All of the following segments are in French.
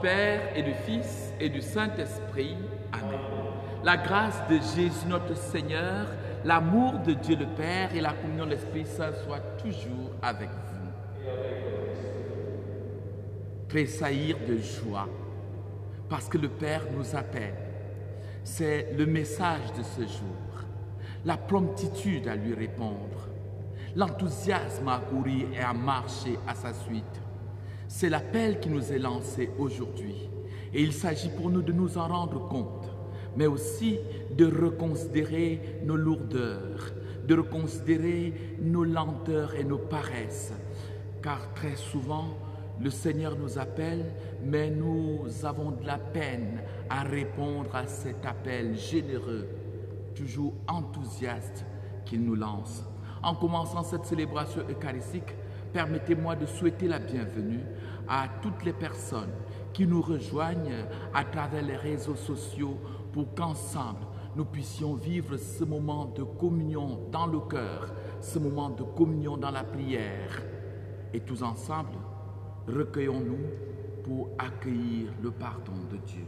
Père et du Fils et du Saint-Esprit. Amen. La grâce de Jésus notre Seigneur, l'amour de Dieu le Père et la communion de l'Esprit Saint soient toujours avec vous. Tressaillir de joie parce que le Père nous appelle. C'est le message de ce jour. La promptitude à lui répondre. L'enthousiasme à courir et à marcher à sa suite. C'est l'appel qui nous est lancé aujourd'hui. Et il s'agit pour nous de nous en rendre compte, mais aussi de reconsidérer nos lourdeurs, de reconsidérer nos lenteurs et nos paresses. Car très souvent, le Seigneur nous appelle, mais nous avons de la peine à répondre à cet appel généreux, toujours enthousiaste qu'il nous lance. En commençant cette célébration eucharistique, permettez-moi de souhaiter la bienvenue à toutes les personnes qui nous rejoignent à travers les réseaux sociaux pour qu'ensemble, nous puissions vivre ce moment de communion dans le cœur, ce moment de communion dans la prière. Et tous ensemble, recueillons-nous pour accueillir le pardon de Dieu.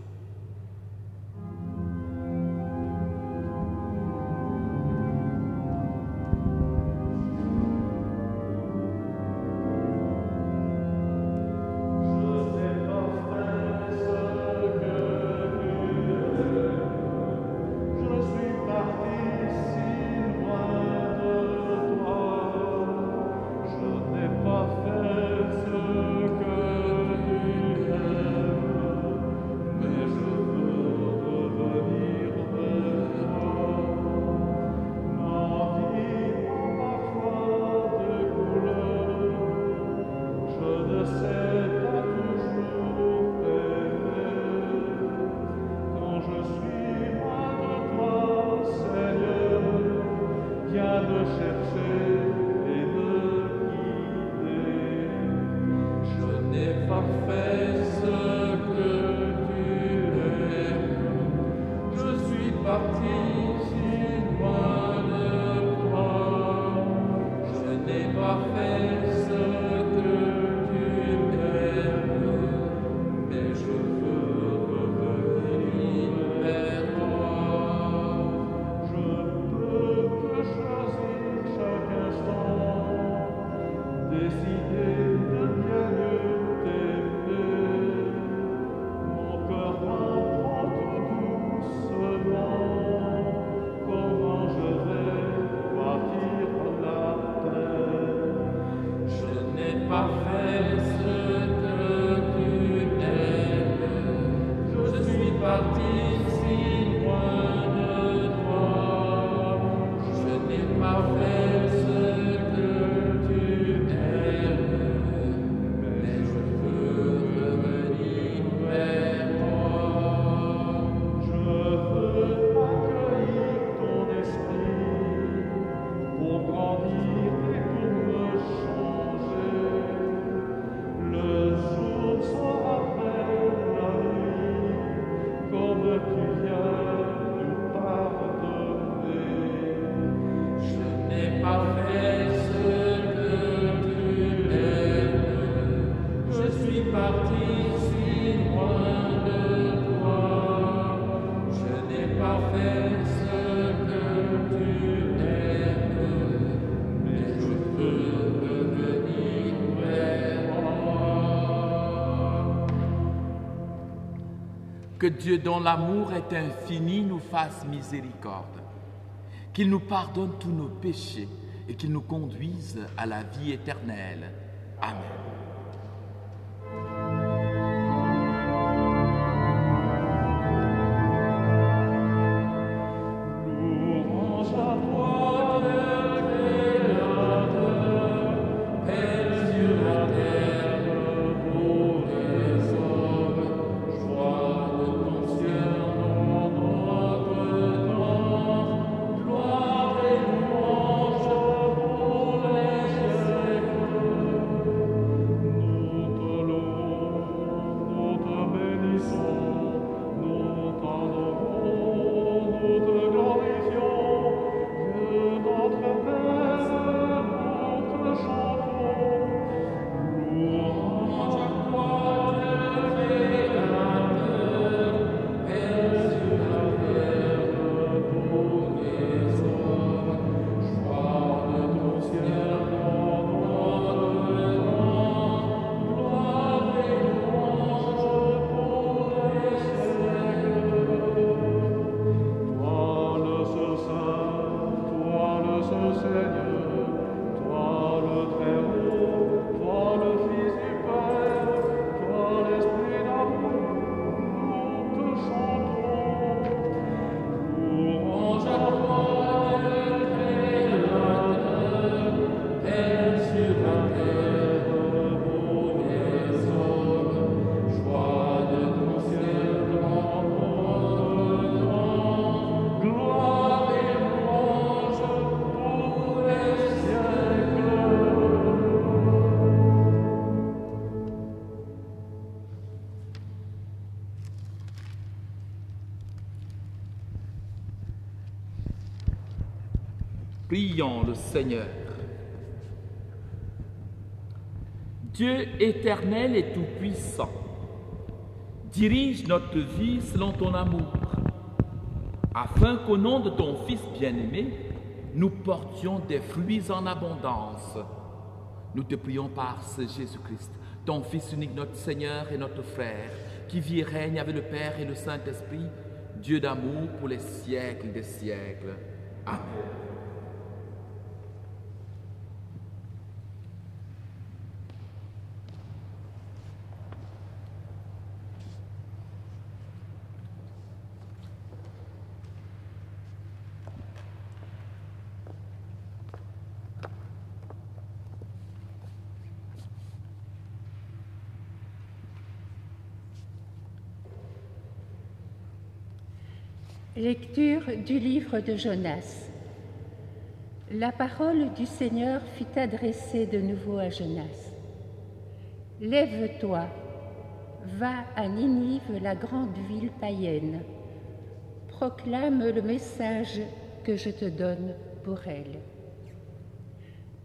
Que Dieu, dont l'amour est infini, nous fasse miséricorde, qu'il nous pardonne tous nos péchés et qu'il nous conduise à la vie éternelle. Amen. Prions le Seigneur. Dieu éternel et tout-puissant, dirige notre vie selon ton amour, afin qu'au nom de ton Fils bien-aimé, nous portions des fruits en abondance. Nous te prions par ce Jésus-Christ, ton Fils unique, notre Seigneur et notre frère, qui vit et règne avec le Père et le Saint-Esprit, Dieu d'amour pour les siècles des siècles. Amen. Lecture du livre de Jonas. La parole du Seigneur fut adressée de nouveau à Jonas. « Lève-toi, va à Ninive, la grande ville païenne. Proclame le message que je te donne pour elle. »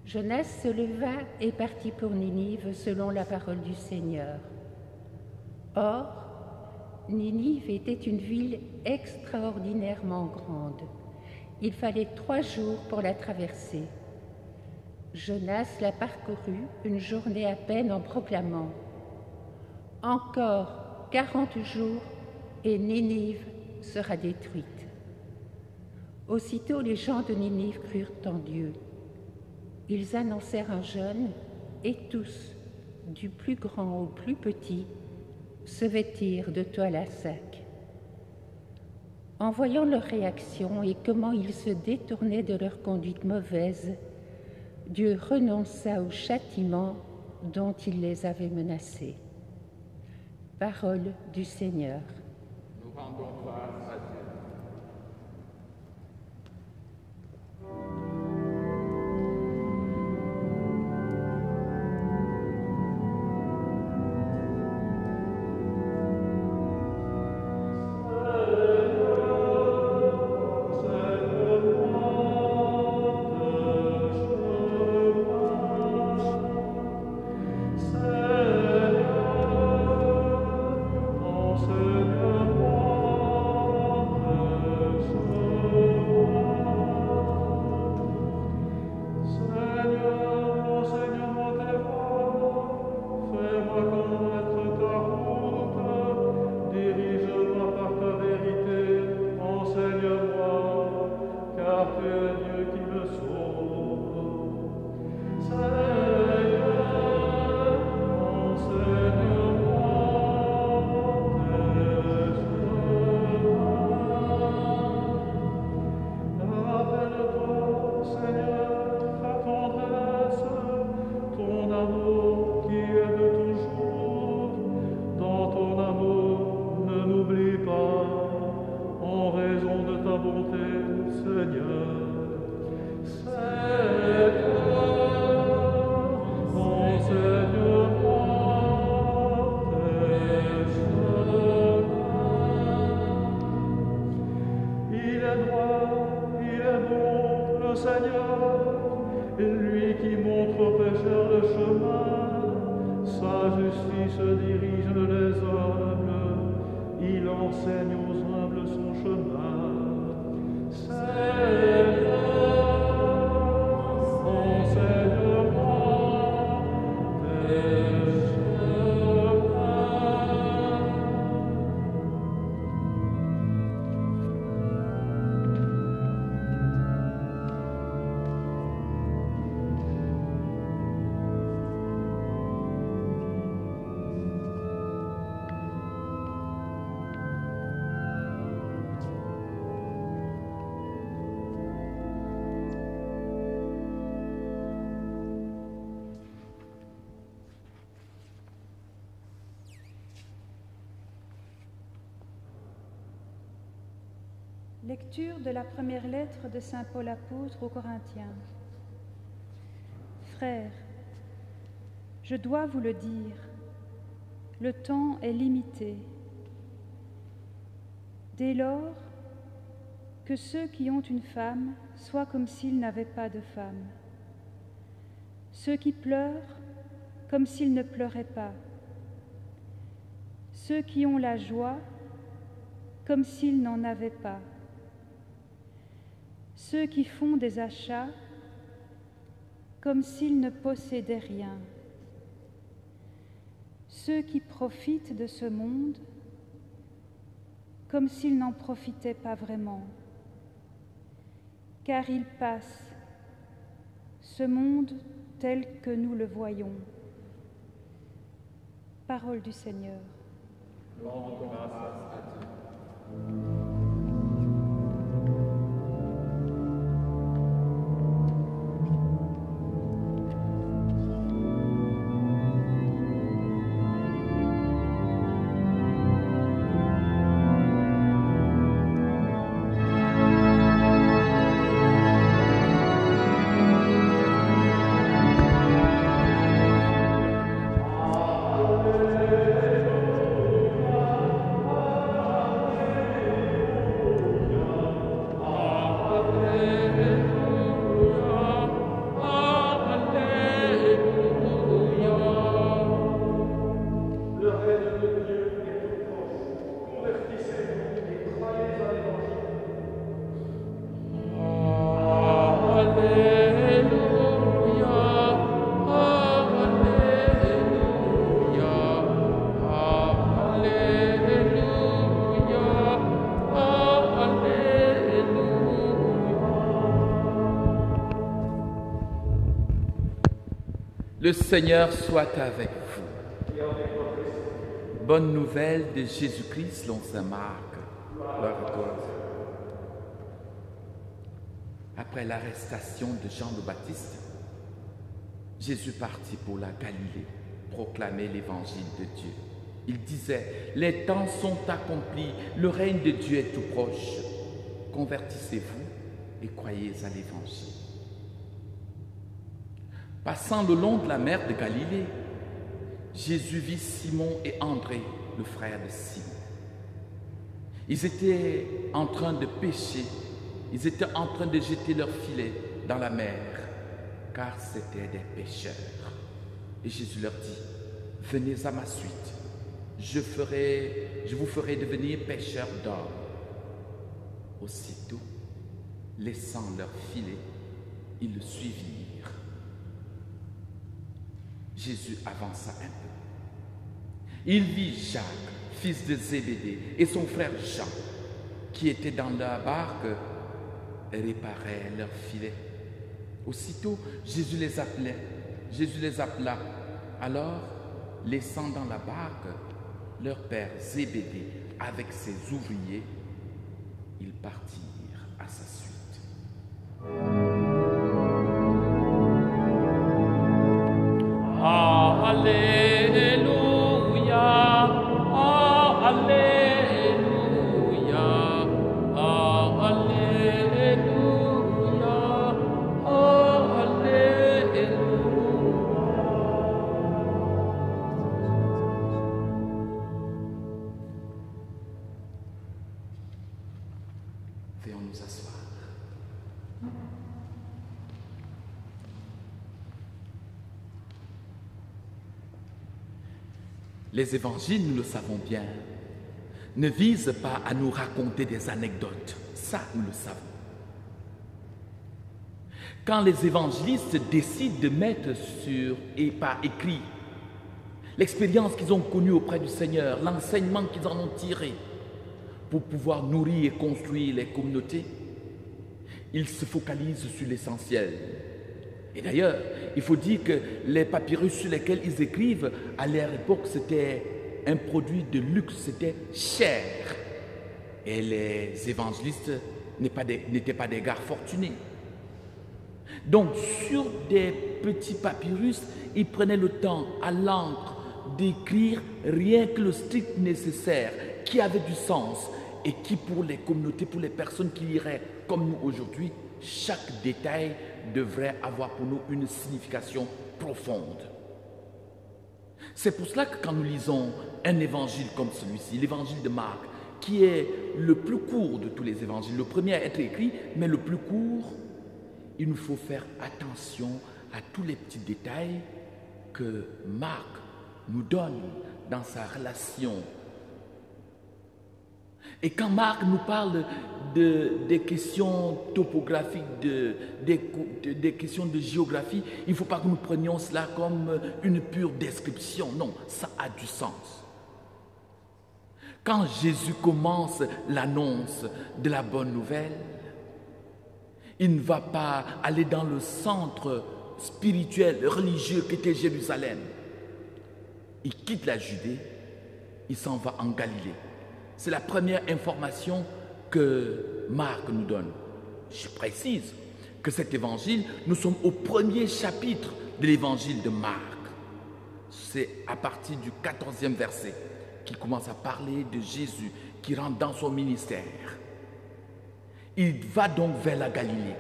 Jonas se leva et partit pour Ninive selon la parole du Seigneur. Or, Ninive était une ville extraordinairement grande. Il fallait 3 jours pour la traverser. Jonas la parcourut une journée à peine en proclamant « Encore 40 jours et Ninive sera détruite. » Aussitôt les gens de Ninive crurent en Dieu. Ils annoncèrent un jeûne et tous, du plus grand au plus petit, se vêtirent de toile à sac. En voyant leur réaction et comment ils se détournaient de leur conduite mauvaise, Dieu renonça au châtiment dont il les avait menacés. Parole du Seigneur. Nous rendons grâce à Dieu. Lecture de la première lettre de saint Paul apôtre aux Corinthiens. Frères, je dois vous le dire, le temps est limité. Dès lors, que ceux qui ont une femme soient comme s'ils n'avaient pas de femme. Ceux qui pleurent, comme s'ils ne pleuraient pas. Ceux qui ont la joie, comme s'ils n'en avaient pas. Ceux qui font des achats, comme s'ils ne possédaient rien. Ceux qui profitent de ce monde, comme s'ils n'en profitaient pas vraiment. Car il passe, ce monde tel que nous le voyons. Parole du Seigneur. Rendons grâce à Dieu. Le Seigneur soit avec vous. Bonne nouvelle de Jésus-Christ selon saint Marc. Gloire à toi. Après l'arrestation de Jean le Baptiste, Jésus partit pour la Galilée, proclamer l'évangile de Dieu. Il disait, les temps sont accomplis, le règne de Dieu est tout proche. Convertissez-vous et croyez à l'évangile. Passant le long de la mer de Galilée, Jésus vit Simon et André, le frère de Simon. Ils étaient en train de pêcher, ils étaient en train de jeter leurs filets dans la mer, car c'étaient des pêcheurs. Et Jésus leur dit, venez à ma suite, je vous ferai devenir pêcheurs d'hommes. Aussitôt, laissant leurs filets, ils le suivirent. Jésus avança un peu. Il vit Jacques, fils de Zébédée, et son frère Jean, qui étaient dans la barque et réparaient leurs filets. Aussitôt, Jésus les appela. Alors, laissant dans la barque leur père Zébédée avec ses ouvriers, ils partirent à sa suite. Alléluia, Alléluia, Alléluia, Alléluia. Veuillons nous asseoir. Les évangiles, nous le savons bien, ne visent pas à nous raconter des anecdotes. Ça, nous le savons. Quand les évangélistes décident de mettre par écrit l'expérience qu'ils ont connue auprès du Seigneur, l'enseignement qu'ils en ont tiré pour pouvoir nourrir et construire les communautés, ils se focalisent sur l'essentiel. Et d'ailleurs, il faut dire que les papyrus sur lesquels ils écrivent, à leur époque, c'était un produit de luxe, c'était cher. Et les évangélistes n'étaient pas des gars fortunés. Donc, sur des petits papyrus, ils prenaient le temps à l'encre d'écrire rien que le strict nécessaire, qui avait du sens. et qui pour les communautés, pour les personnes qui liraient comme nous aujourd'hui, chaque détail devrait avoir pour nous une signification profonde. C'est pour cela que quand nous lisons un évangile comme celui-ci, l'évangile de Marc, qui est le plus court de tous les évangiles, le premier à être écrit, mais le plus court, il nous faut faire attention à tous les petits détails que Marc nous donne dans sa relation. Et quand Marc nous parle des questions topographiques, des questions de géographie, il ne faut pas que nous prenions cela comme une pure description. Non, ça a du sens. Quand Jésus commence l'annonce de la bonne nouvelle, il ne va pas aller dans le centre spirituel, religieux qu'était Jérusalem. Il quitte la Judée, il s'en va en Galilée. C'est la première information que Marc nous donne. Je précise que cet évangile, nous sommes au premier chapitre de l'évangile de Marc. C'est à partir du 14e verset qu'il commence à parler de Jésus qui rentre dans son ministère. Il va donc vers la Galilée.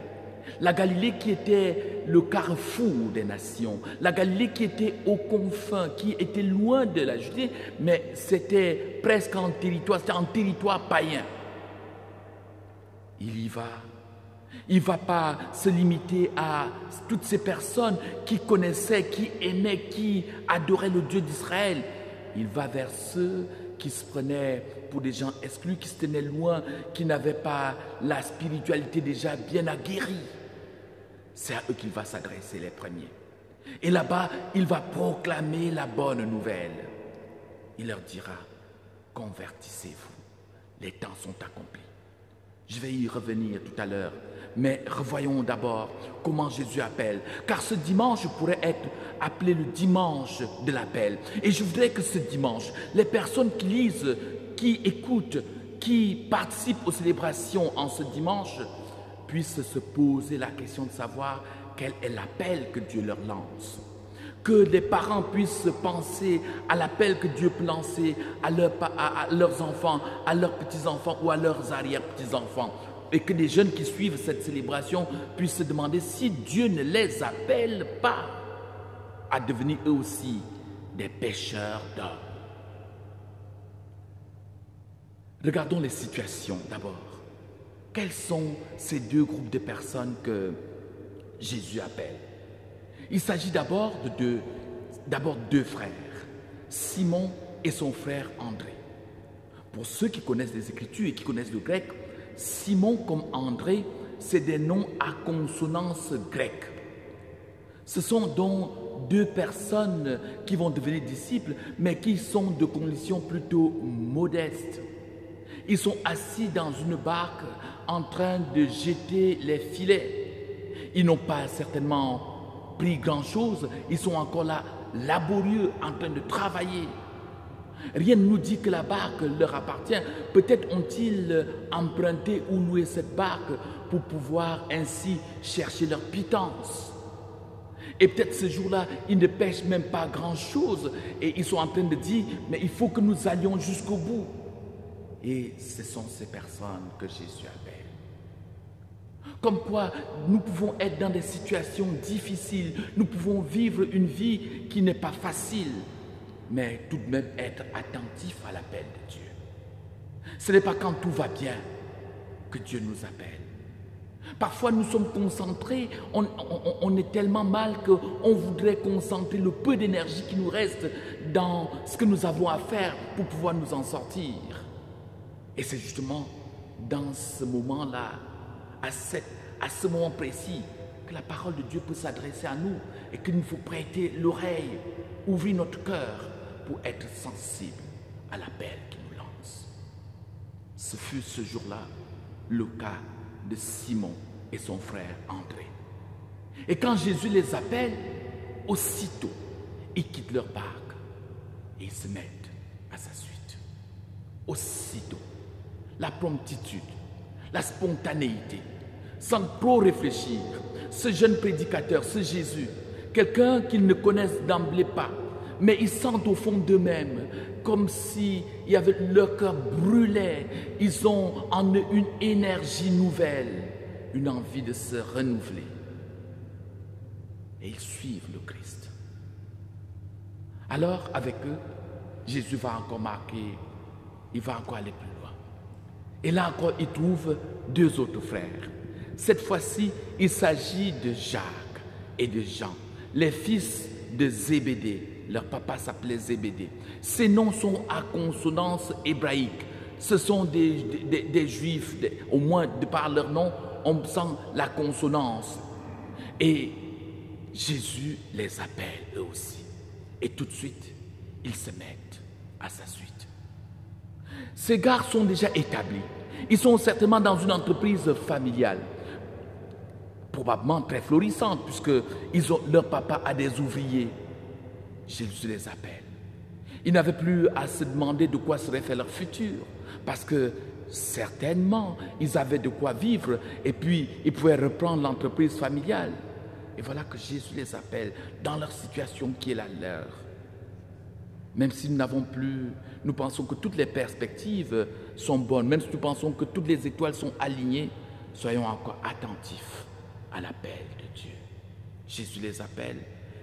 La Galilée qui était le carrefour des nations, la Galilée qui était aux confins, qui était loin de la Judée, mais c'était presque en territoire, c'était en territoire païen. Il y va. Il ne va pas se limiter à toutes ces personnes qui connaissaient, qui aimaient, qui adoraient le Dieu d'Israël. Il va vers ceux qui se prenaient pour des gens exclus, qui se tenaient loin, qui n'avaient pas la spiritualité déjà bien aguerrie. C'est à eux qu'il va s'adresser les premiers. Et là-bas, il va proclamer la bonne nouvelle. Il leur dira, convertissez-vous, les temps sont accomplis. Je vais y revenir tout à l'heure, mais revoyons d'abord comment Jésus appelle, car ce dimanche pourrait être appelé le dimanche de l'appel. Et je voudrais que ce dimanche, les personnes qui lisent, qui écoutent, qui participent aux célébrations en ce dimanche, puissent se poser la question de savoir quel est l'appel que Dieu leur lance. Que les parents puissent penser à l'appel que Dieu peut lancer à leurs enfants, à leurs petits-enfants ou à leurs arrière-petits-enfants. Et que les jeunes qui suivent cette célébration puissent se demander si Dieu ne les appelle pas à devenir eux aussi des pêcheurs d'hommes. Regardons les situations d'abord. Quels sont ces deux groupes de personnes que Jésus appelle? Il s'agit d'abord de deux frères, Simon et son frère André. Pour ceux qui connaissent les Écritures et qui connaissent le grec, Simon comme André, c'est des noms à consonance grecque. Ce sont donc deux personnes qui vont devenir disciples, mais qui sont de conditions plutôt modestes. Ils sont assis dans une barque en train de jeter les filets. Ils n'ont pas certainement pris grand-chose, ils sont encore là, laborieux, en train de travailler. Rien ne nous dit que la barque leur appartient. Peut-être ont-ils emprunté ou loué cette barque pour pouvoir ainsi chercher leur pitance. Et peut-être ce jour-là, ils ne pêchent même pas grand-chose et ils sont en train de dire, mais il faut que nous allions jusqu'au bout. Et ce sont ces personnes que Jésus appelle. Comme quoi, nous pouvons être dans des situations difficiles, nous pouvons vivre une vie qui n'est pas facile, mais tout de même être attentif à l'appel de Dieu. Ce n'est pas quand tout va bien que Dieu nous appelle. Parfois, nous sommes concentrés, on est tellement mal qu'on voudrait concentrer le peu d'énergie qui nous reste dans ce que nous avons à faire pour pouvoir nous en sortir. Et c'est justement dans ce moment-là, à ce moment précis, que la parole de Dieu peut s'adresser à nous et qu'il nous faut prêter l'oreille, ouvrir notre cœur pour être sensible à l'appel qu'il nous lance. Ce fut ce jour-là le cas de Simon et son frère André. Et quand Jésus les appelle, aussitôt, ils quittent leur barque et ils se mettent à sa suite. Aussitôt, la promptitude, la spontanéité, sans trop réfléchir, ce jeune prédicateur, ce Jésus, quelqu'un qu'ils ne connaissent d'emblée pas, mais ils sentent au fond d'eux-mêmes comme si il y avait, leur cœur brûlait. Ils ont en eux une énergie nouvelle, une envie de se renouveler. Et ils suivent le Christ. Alors, avec eux, Jésus va encore marquer, il va encore aller plus loin. Et là encore, il trouve deux autres frères. Cette fois-ci, il s'agit de Jacques et de Jean, les fils de Zébédée. Leur papa s'appelait Zébédée. Ces noms sont à consonance hébraïque. Ce sont des Juifs, au moins de par leur nom, on sent la consonance. Et Jésus les appelle eux aussi. Et tout de suite, ils se mettent à sa suite. Ces gars sont déjà établis. Ils sont certainement dans une entreprise familiale, probablement très florissante, puisque leur papa a des ouvriers. Jésus les appelle. Ils n'avaient plus à se demander de quoi serait fait leur futur, parce que certainement, ils avaient de quoi vivre, et puis ils pouvaient reprendre l'entreprise familiale. Et voilà que Jésus les appelle dans leur situation qui est la leur. Même si nous n'avons plus, nous pensons que toutes les perspectives sont bonnes, même si nous pensons que toutes les étoiles sont alignées, soyons encore attentifs à l'appel de Dieu. Jésus les appelle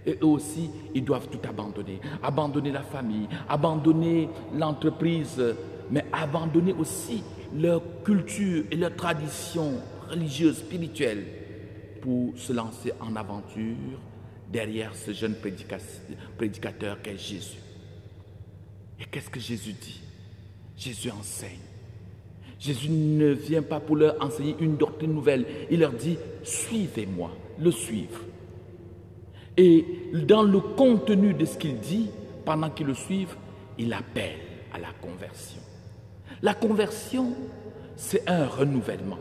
et eux aussi, ils doivent tout abandonner. Abandonner la famille, abandonner l'entreprise, mais abandonner aussi leur culture et leur tradition religieuse, spirituelle, pour se lancer en aventure derrière ce jeune prédicateur qu'est Jésus. Et qu'est-ce que Jésus dit? Jésus enseigne. Jésus ne vient pas pour leur enseigner une doctrine nouvelle. Il leur dit, suivez-moi, le suivre. Et dans le contenu de ce qu'il dit, pendant qu'ils le suivent, il appelle à la conversion. La conversion, c'est un renouvellement.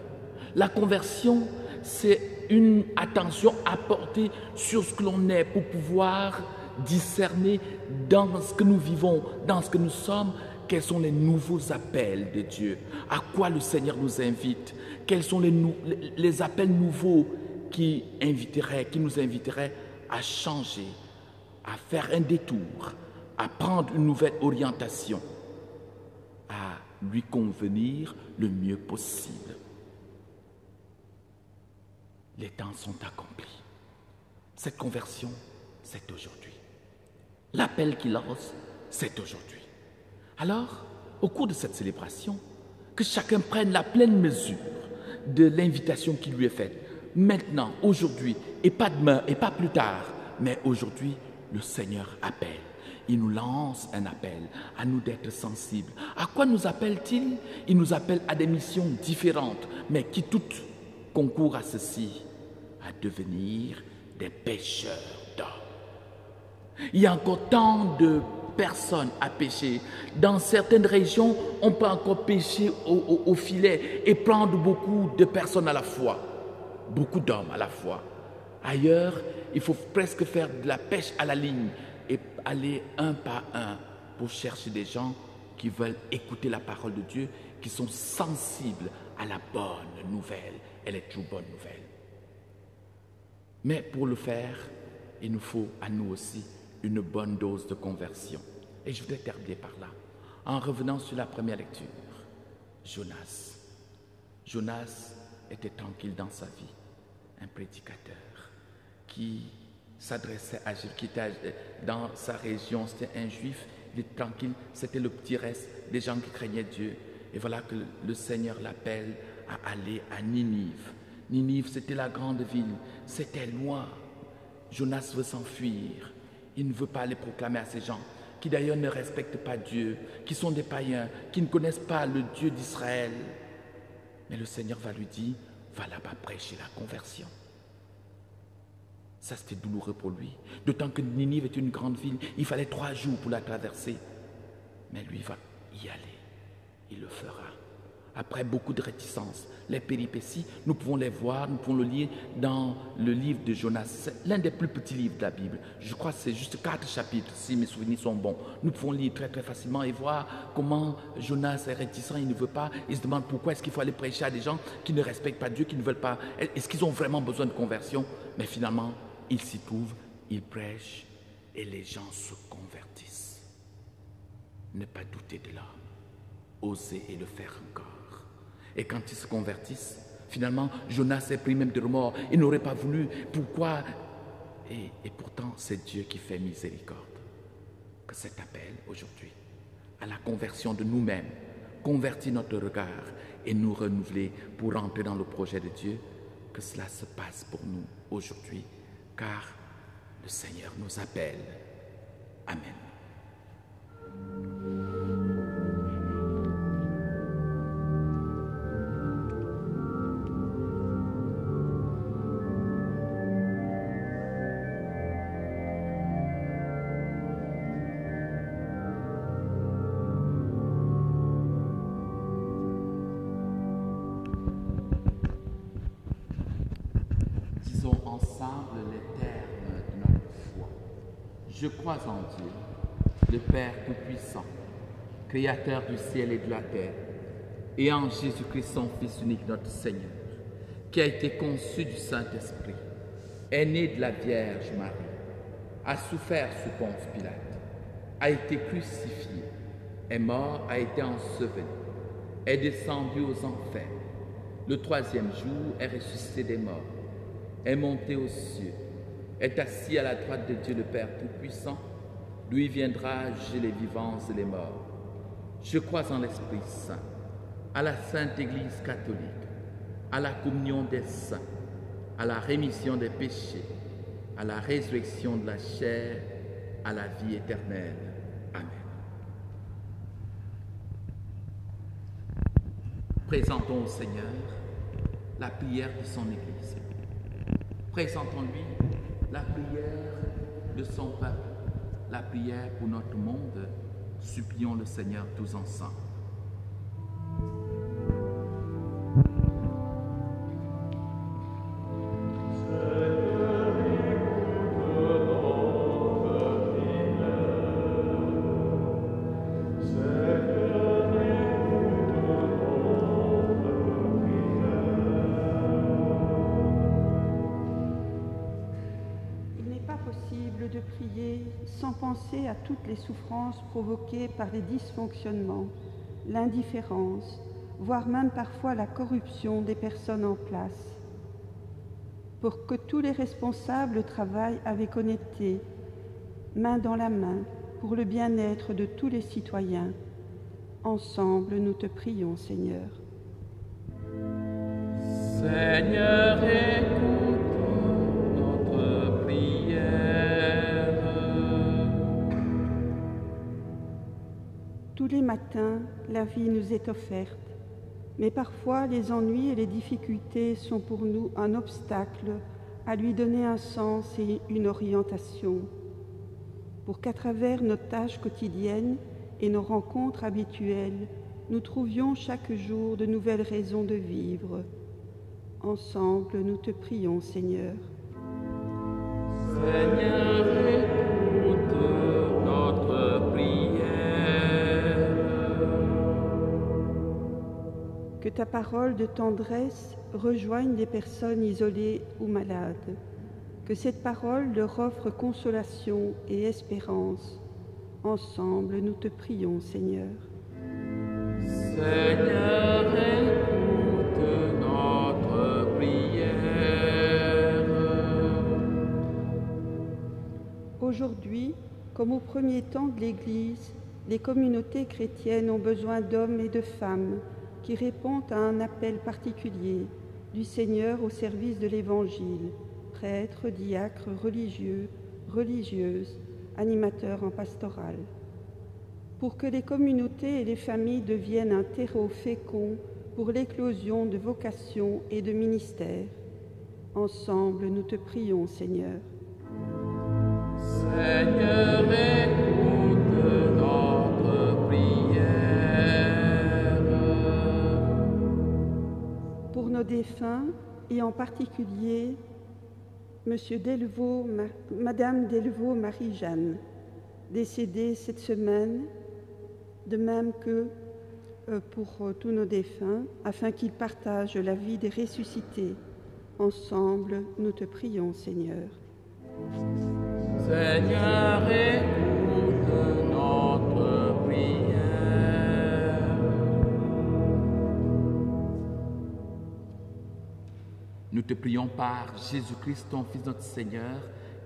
La conversion, c'est une attention apportée sur ce que l'on est pour pouvoir discerner dans ce que nous vivons, dans ce que nous sommes, quels sont les nouveaux appels de Dieu, à quoi le Seigneur nous invite, quels sont les appels nouveaux qui nous inviteraient à changer, à faire un détour, à prendre une nouvelle orientation, à lui convenir le mieux possible. Les temps sont accomplis. Cette conversion, c'est aujourd'hui. L'appel qu'il lance, c'est aujourd'hui. Alors, au cours de cette célébration, que chacun prenne la pleine mesure de l'invitation qui lui est faite. Maintenant, aujourd'hui, et pas demain, et pas plus tard, mais aujourd'hui, le Seigneur appelle. Il nous lance un appel, à nous d'être sensibles. À quoi nous appelle-t-il? Il nous appelle à des missions différentes, mais qui toutes concourent à ceci, à devenir des pêcheurs d'hommes. Il y a encore tant de personnes à pêcher. Dans certaines régions, on peut encore pêcher au filet et prendre beaucoup de personnes à la fois, beaucoup d'hommes à la fois. Ailleurs, il faut presque faire de la pêche à la ligne et aller un par un pour chercher des gens qui veulent écouter la parole de Dieu, qui sont sensibles à la bonne nouvelle et les trop bonnes nouvelles. Mais pour le faire, il nous faut à nous aussi une bonne dose de conversion. Et je voudrais terminer par là, en revenant sur la première lecture. Jonas. Jonas était tranquille dans sa vie, un prédicateur qui s'adressait à Jésus, qui était dans sa région, c'était un juif, il était tranquille, c'était le petit reste des gens qui craignaient Dieu. Et voilà que le Seigneur l'appelle à aller à Ninive. Ninive, c'était la grande ville, c'était loin. Jonas veut s'enfuir. Il ne veut pas aller proclamer à ces gens, qui d'ailleurs ne respectent pas Dieu, qui sont des païens, qui ne connaissent pas le Dieu d'Israël. Mais le Seigneur va lui dire, va là-bas prêcher la conversion. Ça, c'était douloureux pour lui. D'autant que Ninive est une grande ville, il fallait 3 jours pour la traverser. Mais lui va y aller, il le fera. Après beaucoup de réticences, les péripéties, nous pouvons les voir, nous pouvons le lire dans le livre de Jonas. C'est l'un des plus petits livres de la Bible. Je crois que c'est juste 4 chapitres, si mes souvenirs sont bons. Nous pouvons lire très très facilement et voir comment Jonas est réticent, il ne veut pas. Il se demande pourquoi est-ce qu'il faut aller prêcher à des gens qui ne respectent pas Dieu, qui ne veulent pas. Est-ce qu'ils ont vraiment besoin de conversion? Mais finalement, il s'y trouve, il prêche et les gens se convertissent. ne pas douter de l'homme, oser et le faire encore. Et quand ils se convertissent, finalement, Jonas est pris même de remords. Il n'aurait pas voulu. Pourquoi? Et pourtant, c'est Dieu qui fait miséricorde. Que cet appel aujourd'hui à la conversion de nous-mêmes, convertir notre regard et nous renouveler pour entrer dans le projet de Dieu, que cela se passe pour nous aujourd'hui, car le Seigneur nous appelle. Amen. Disons ensemble les termes de notre foi. Je crois en Dieu, le Père Tout-Puissant, Créateur du ciel et de la terre, et en Jésus-Christ, son Fils unique, notre Seigneur, qui a été conçu du Saint-Esprit, est né de la Vierge Marie, a souffert sous Ponce Pilate, a été crucifié, est mort, a été enseveli, est descendu aux enfers, le troisième jour est ressuscité des morts, est monté aux cieux, est assis à la droite de Dieu le Père Tout-Puissant, d'où il viendra juger les vivants et les morts. Je crois en l'Esprit Saint, à la Sainte Église catholique, à la communion des saints, à la rémission des péchés, à la résurrection de la chair, à la vie éternelle. Amen. Présentons au Seigneur la prière de son Église. Présentons-lui la prière de son peuple, la prière pour notre monde. Supplions le Seigneur tous ensemble. De prier sans penser à toutes les souffrances provoquées par les dysfonctionnements, l'indifférence, voire même parfois la corruption des personnes en place. Pour que tous les responsables travaillent avec honnêteté, main dans la main, pour le bien-être de tous les citoyens. Ensemble, nous te prions, Seigneur. Seigneur, écoute notre prière. Tous les matins, la vie nous est offerte, mais parfois les ennuis et les difficultés sont pour nous un obstacle à lui donner un sens et une orientation, pour qu'à travers nos tâches quotidiennes et nos rencontres habituelles, nous trouvions chaque jour de nouvelles raisons de vivre. Ensemble, nous te prions, Seigneur. Seigneur, écoute notre prière. Que ta parole de tendresse rejoigne les personnes isolées ou malades. Que cette parole leur offre consolation et espérance. Ensemble, nous te prions, Seigneur. Seigneur, écoute notre prière. Aujourd'hui, comme au premier temps de l'Église, les communautés chrétiennes ont besoin d'hommes et de femmes qui répondent à un appel particulier du Seigneur au service de l'Évangile, prêtres, diacres, religieux, religieuses, animateurs en pastoral. Pour que les communautés et les familles deviennent un terreau fécond pour l'éclosion de vocations et de ministères. Ensemble, nous te prions, Seigneur. Seigneur, écoute notre prière. Pour nos défunts, et en particulier Madame Delvaux Marie-Jeanne, décédée cette semaine, de même que pour tous nos défunts, afin qu'ils partagent la vie des ressuscités. Ensemble, nous te prions, Seigneur. Seigneur, écoute notre prière. te prions par Jésus-Christ, ton Fils, notre Seigneur,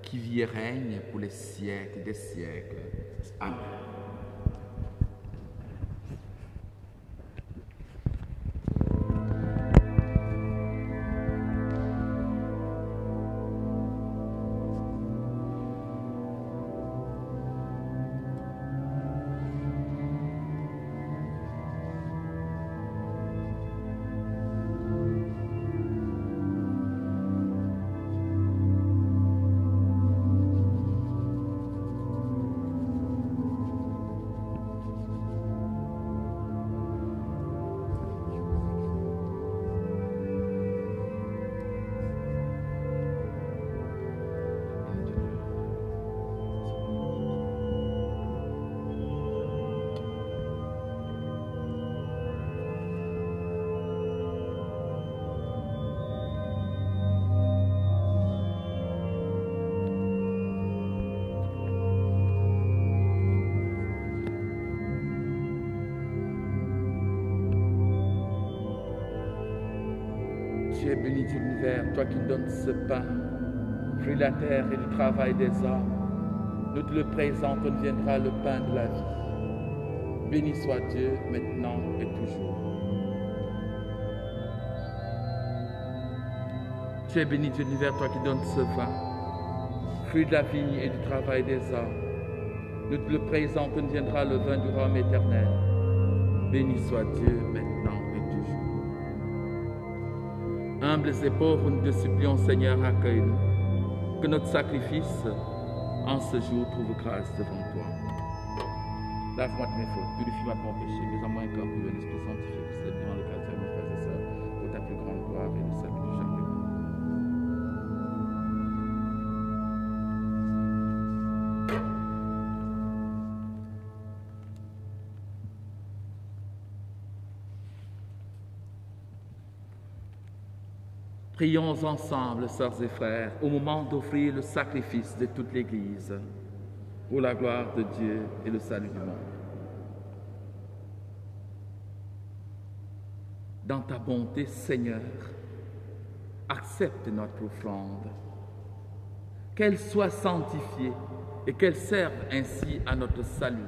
qui vit et règne pour les siècles des siècles. Amen. Tu es béni de l'univers, toi qui donnes ce pain, fruit de la terre et du travail des hommes. Nous te le présentons, deviendra le pain de la vie. Béni soit Dieu, maintenant et toujours. Tu es béni de l'univers, toi qui donnes ce vin, fruit de la vigne et du travail des hommes. Nous te le présentons, deviendra le vin du royaume éternel. Béni soit Dieu, maintenant et toujours. Humbles et pauvres, nous te supplions, Seigneur, accueille-nous. Que notre sacrifice, en ce jour, trouve grâce devant toi. Lave-moi de mes fautes, purifie-moi de mon péché, mets-en-moi un corps pur et l'Esprit sanctifié, que c'est devant le cœur de mes frères et sœurs, pour ta plus grande gloire et le salut du chacun. Prions ensemble, sœurs et frères, au moment d'offrir le sacrifice de toute l'Église, pour la gloire de Dieu et le salut du monde. Dans ta bonté, Seigneur, accepte notre offrande, qu'elle soit sanctifiée et qu'elle serve ainsi à notre salut.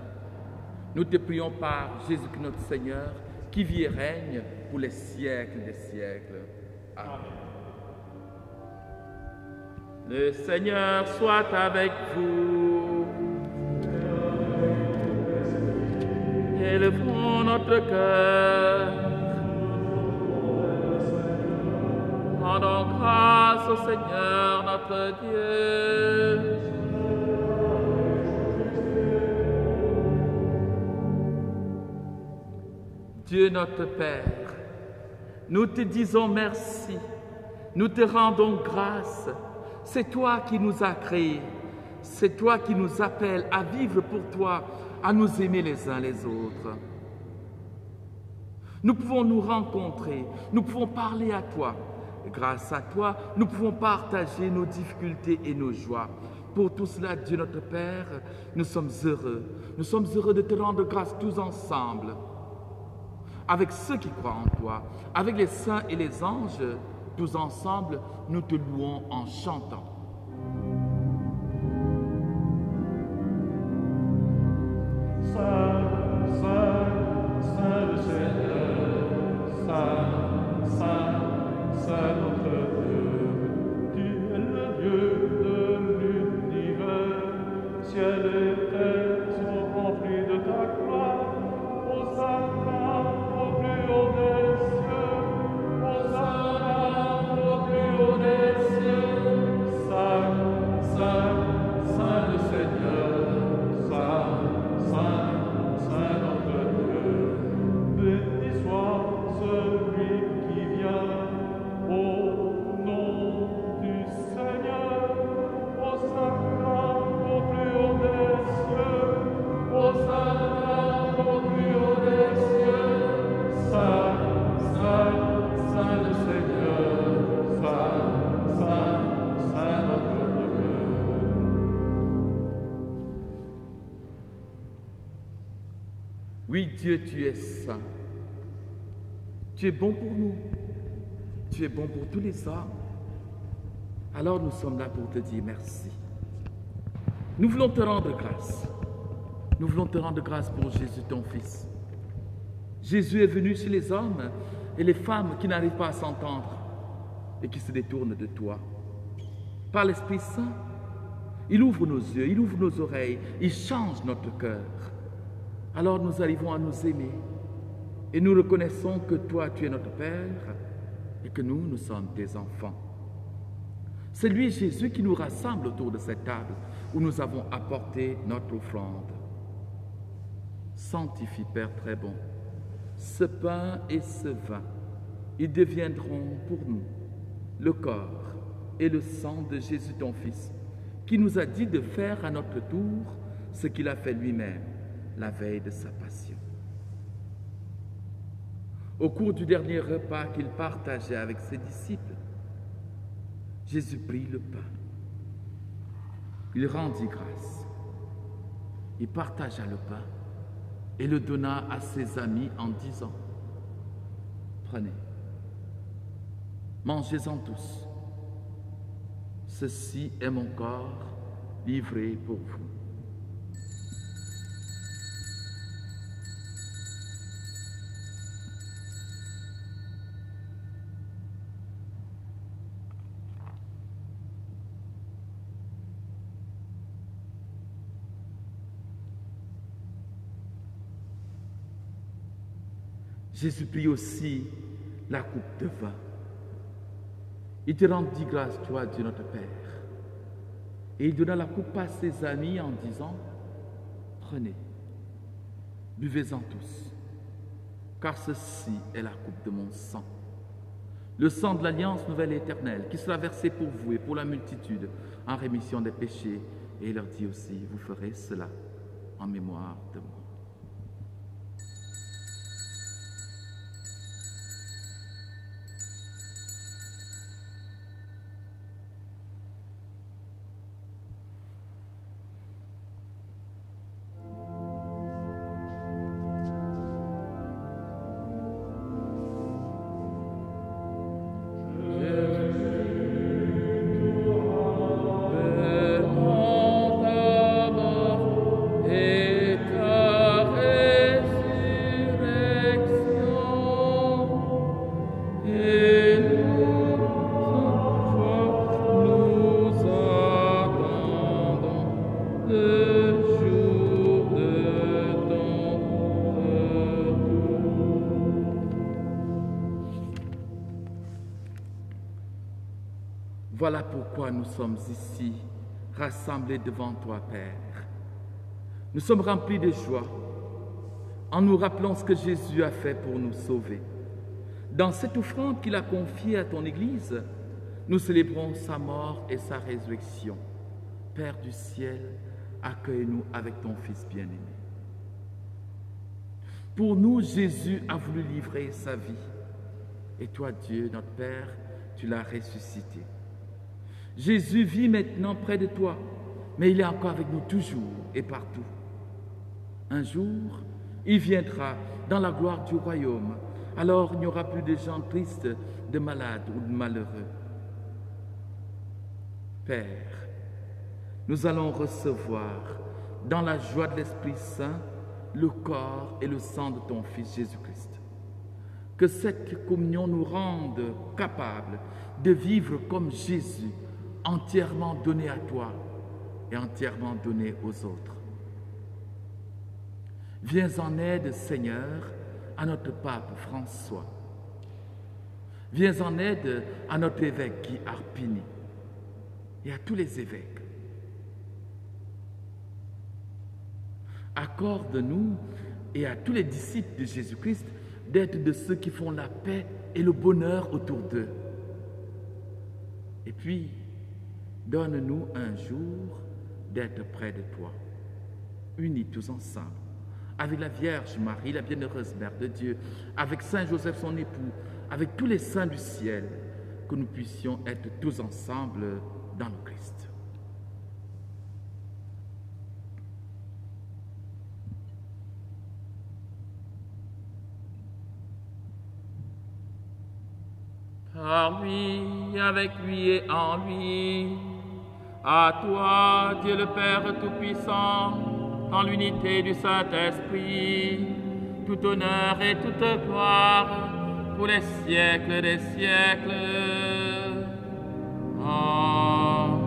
Nous te prions par Jésus-Christ notre Seigneur, qui vit et règne pour les siècles des siècles. Amen. Le Seigneur soit avec vous. Élevons notre cœur. Rendons grâce au Seigneur notre Dieu. Dieu notre Père, nous te disons merci, nous te rendons grâce. C'est toi qui nous as créés, c'est toi qui nous appelles à vivre pour toi, à nous aimer les uns les autres. Nous pouvons nous rencontrer, nous pouvons parler à toi. Grâce à toi, nous pouvons partager nos difficultés et nos joies. Pour tout cela, Dieu notre Père, nous sommes heureux. Nous sommes heureux de te rendre grâce tous ensemble. Avec ceux qui croient en toi, avec les saints et les anges, tous ensemble, nous te louons en chantant. Saint, Saint, Saint le Seigneur, Saint, Saint, Saint notre Dieu, tu es le Dieu de l'univers, ciel et terre sont remplis de ta gloire. Hosanna au plus haut des cieux, Hosanna au plus haut des cieux. Saint, Saint, Saint le Seigneur, Saint, Saint, Saint notre Dieu. Béni soit celui qui vient au nom du Seigneur. Hosanna au plus haut des cieux, Hosanna au plus haut des cieux. Saint, Saint, Saint le Seigneur, Saint, Saint, Saint notre Dieu. Oui, Dieu, tu es saint. Tu es bon pour nous. Tu es bon pour tous les hommes. Alors nous sommes là pour te dire merci. Nous voulons te rendre grâce. Nous voulons te rendre grâce pour Jésus, ton Fils. Jésus est venu chez les hommes et les femmes qui n'arrivent pas à s'entendre et qui se détournent de toi. Par l'Esprit Saint, il ouvre nos yeux, il ouvre nos oreilles, il change notre cœur. Alors nous arrivons à nous aimer et nous reconnaissons que toi, tu es notre Père et que nous sommes tes enfants. C'est lui, Jésus, qui nous rassemble autour de cette table où nous avons apporté notre offrande. Sanctifie, Père très bon, ce pain et ce vin. Ils deviendront pour nous le corps et le sang de Jésus, ton Fils, qui nous a dit de faire à notre tour ce qu'il a fait lui-même la veille de sa passion. Au cours du dernier repas qu'il partageait avec ses disciples, Jésus prit le pain. Il rendit grâce. Il partagea le pain et le donna à ses amis en disant: Prenez, mangez-en tous. Ceci est mon corps livré pour vous. Jésus prit aussi la coupe de vin. Il te rendit grâce, toi, Dieu notre Père. Et il donna la coupe à ses amis en disant: Prenez, buvez-en tous, car ceci est la coupe de mon sang, le sang de l'alliance nouvelle et éternelle, qui sera versé pour vous et pour la multitude en rémission des péchés. Et il leur dit aussi: Vous ferez cela en mémoire de moi. Voilà pourquoi nous sommes ici, rassemblés devant toi, Père. Nous sommes remplis de joie en nous rappelant ce que Jésus a fait pour nous sauver. Dans cette offrande qu'il a confiée à ton Église, nous célébrons sa mort et sa résurrection. Père du ciel, accueille-nous avec ton Fils bien-aimé. Pour nous, Jésus a voulu livrer sa vie. Et toi, Dieu, notre Père, tu l'as ressuscité. Jésus vit maintenant près de toi, mais il est encore avec nous toujours et partout. Un jour, il viendra dans la gloire du royaume. Alors, il n'y aura plus de gens tristes, de malades ou de malheureux. Père, nous allons recevoir dans la joie de l'Esprit Saint le corps et le sang de ton Fils Jésus-Christ. Que cette communion nous rende capables de vivre comme Jésus, entièrement donné à toi et entièrement donné aux autres. Viens en aide, Seigneur, à notre pape François. Viens en aide à notre évêque Guy Arpini et à tous les évêques. Accorde-nous et à tous les disciples de Jésus-Christ d'être de ceux qui font la paix et le bonheur autour d'eux. Et puis, donne-nous un jour d'être près de toi, unis tous ensemble, avec la Vierge Marie, la bienheureuse Mère de Dieu, avec Saint Joseph son époux, avec tous les saints du ciel, que nous puissions être tous ensemble dans le Christ. par lui, avec lui et en lui. À toi, Dieu le Père Tout-Puissant, dans l'unité du Saint-Esprit, tout honneur et toute gloire pour les siècles des siècles. Amen.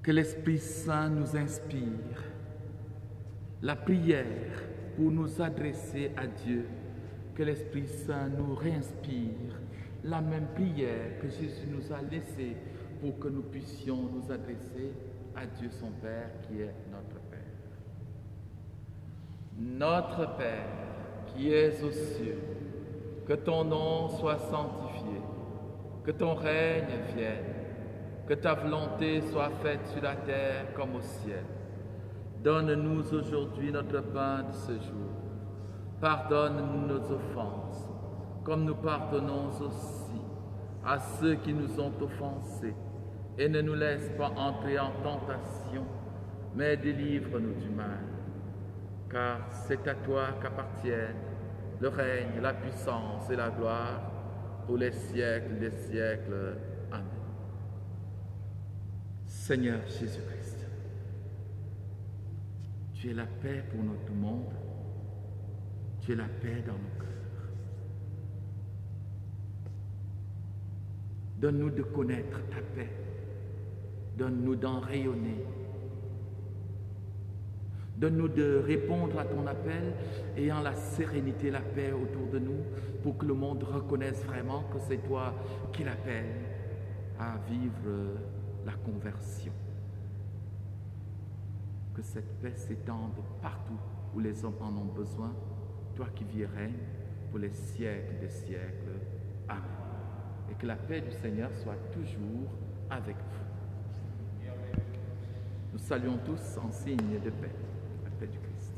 Que l'Esprit Saint nous inspire la prière pour nous adresser à Dieu. Que l'Esprit Saint nous réinspire la même prière que Jésus nous a laissée pour que nous puissions nous adresser à Dieu son Père qui est notre Père. Notre Père qui es aux cieux, que ton nom soit sanctifié, que ton règne vienne, que ta volonté soit faite sur la terre comme au ciel. Donne-nous aujourd'hui notre pain de ce jour. Pardonne-nous nos offenses, comme nous pardonnons aussi à ceux qui nous ont offensés. Et ne nous laisse pas entrer en tentation, mais délivre-nous du mal. Car c'est à toi qu'appartiennent le règne, la puissance et la gloire pour les siècles des siècles. Amen. Seigneur Jésus-Christ, tu es la paix pour notre monde, tu es la paix dans nos cœurs. Donne-nous de connaître ta paix, donne-nous d'en rayonner. Donne-nous de répondre à ton appel, ayant la sérénité, la paix autour de nous, pour que le monde reconnaisse vraiment que c'est toi qui l'appelles à vivre la conversion. Que cette paix s'étende partout où les hommes en ont besoin, toi qui vis et règnes pour les siècles des siècles. Amen. Et que la paix du Seigneur soit toujours avec vous. Nous saluons tous en signe de paix. La paix du Christ.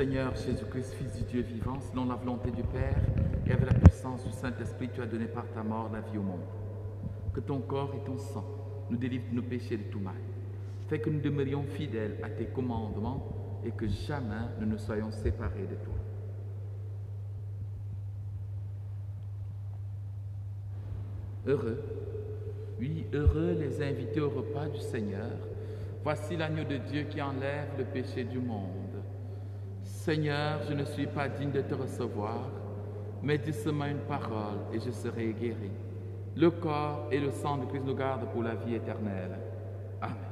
Seigneur Jésus-Christ, Fils du Dieu vivant, selon la volonté du Père et avec la puissance du Saint-Esprit, tu as donné par ta mort la vie au monde. Que ton corps et ton sang nous délivrent de nos péchés et de tout mal. Fais que nous demeurions fidèles à tes commandements et que jamais nous ne soyons séparés de toi. Heureux, oui, heureux les invités au repas du Seigneur. Voici l'agneau de Dieu qui enlève le péché du monde. Seigneur, je ne suis pas digne de te recevoir, mais dis seulement une parole et je serai guéri. Le corps et le sang de Christ nous gardent pour la vie éternelle. Amen.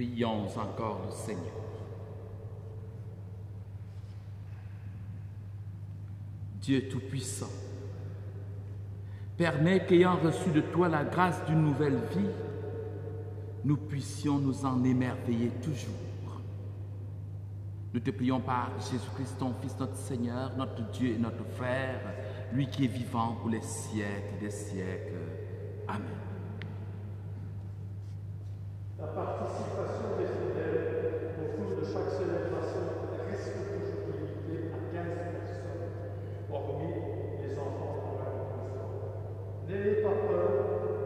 Prions encore le Seigneur. Dieu Tout-Puissant, permets qu'ayant reçu de toi la grâce d'une nouvelle vie, nous puissions nous en émerveiller toujours. Nous te prions par Jésus-Christ, ton Fils, notre Seigneur, notre Dieu et notre frère, lui qui est vivant pour les siècles des siècles. Amen. La participation des fidèles au cours de chaque célébration reste toujours limitée à 15 personnes, hormis les enfants de moins de 12 ans. N'ayez pas peur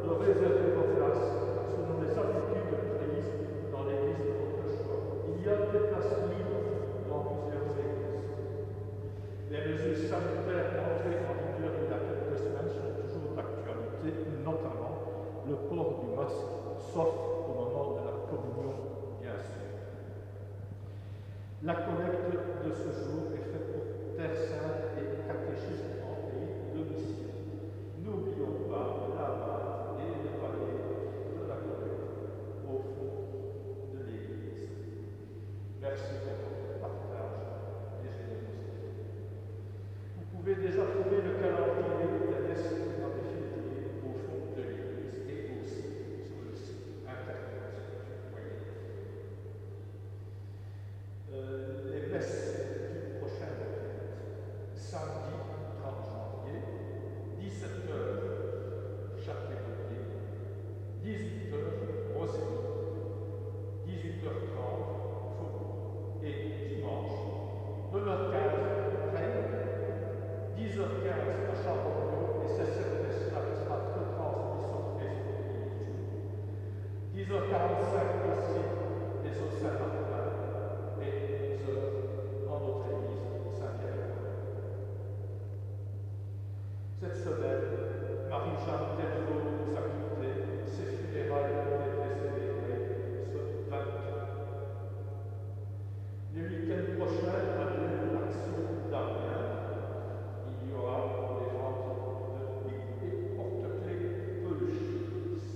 de réserver vos places selon les habitudes prises dans l'église de votre choix. Il y a des places libres dans plusieurs églises. Les mesures sanitaires entrées en vigueur il y a quelques semaines sont toujours d'actualité, notamment le port du masque, sauf au moment de la communion, bien sûr. La collecte de ce jour est faite pour Terre Sainte et catéchisme en pays de mission. N'oublions pas la base et le palier de la collecte au fond de l'Église. Merci pour votre partage et générosité. Vous pouvez déjà trouver le calendrier des messes du mois de février au fond de l'Église et aussi sur le site internet du foyer. Les messes du prochain week-end, samedi 30 janvier, 17h Châtelet-Gautier, 18h Rosélie, 18h30 Faubourg et dimanche 9h15 Rennes, 10h15 à Chambord et c'est cette messe-là qui sera retransmission des 10h45 aussi les eaux Saint-Martin et 11h en notre église Saint-Pierre. Cette semaine, Marie-Jeanne Delvaux nous a quittés. Ses funérailles ont été célébrées ce 24. Le week-end prochain a lieu l'action d'Amiens. Il y aura les ventes de piques et porte-clés peluches,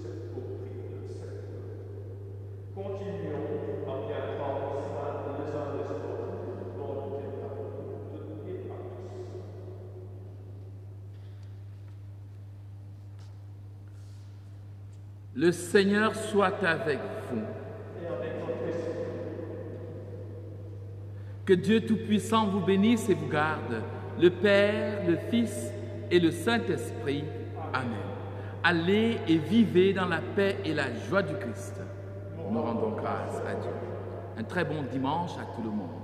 7 au prix de 7 €. Continuons à bien prendre soin les uns des autres, bonne nuit à toutes et à tous. Le Seigneur soit avec vous. Et avec votre esprit. Que Dieu Tout-Puissant vous bénisse et vous garde, le Père, le Fils et le Saint-Esprit. Amen. Allez et vivez dans la paix et la joie du Christ. Nous rendons grâce à Dieu. Un très bon dimanche à tout le monde.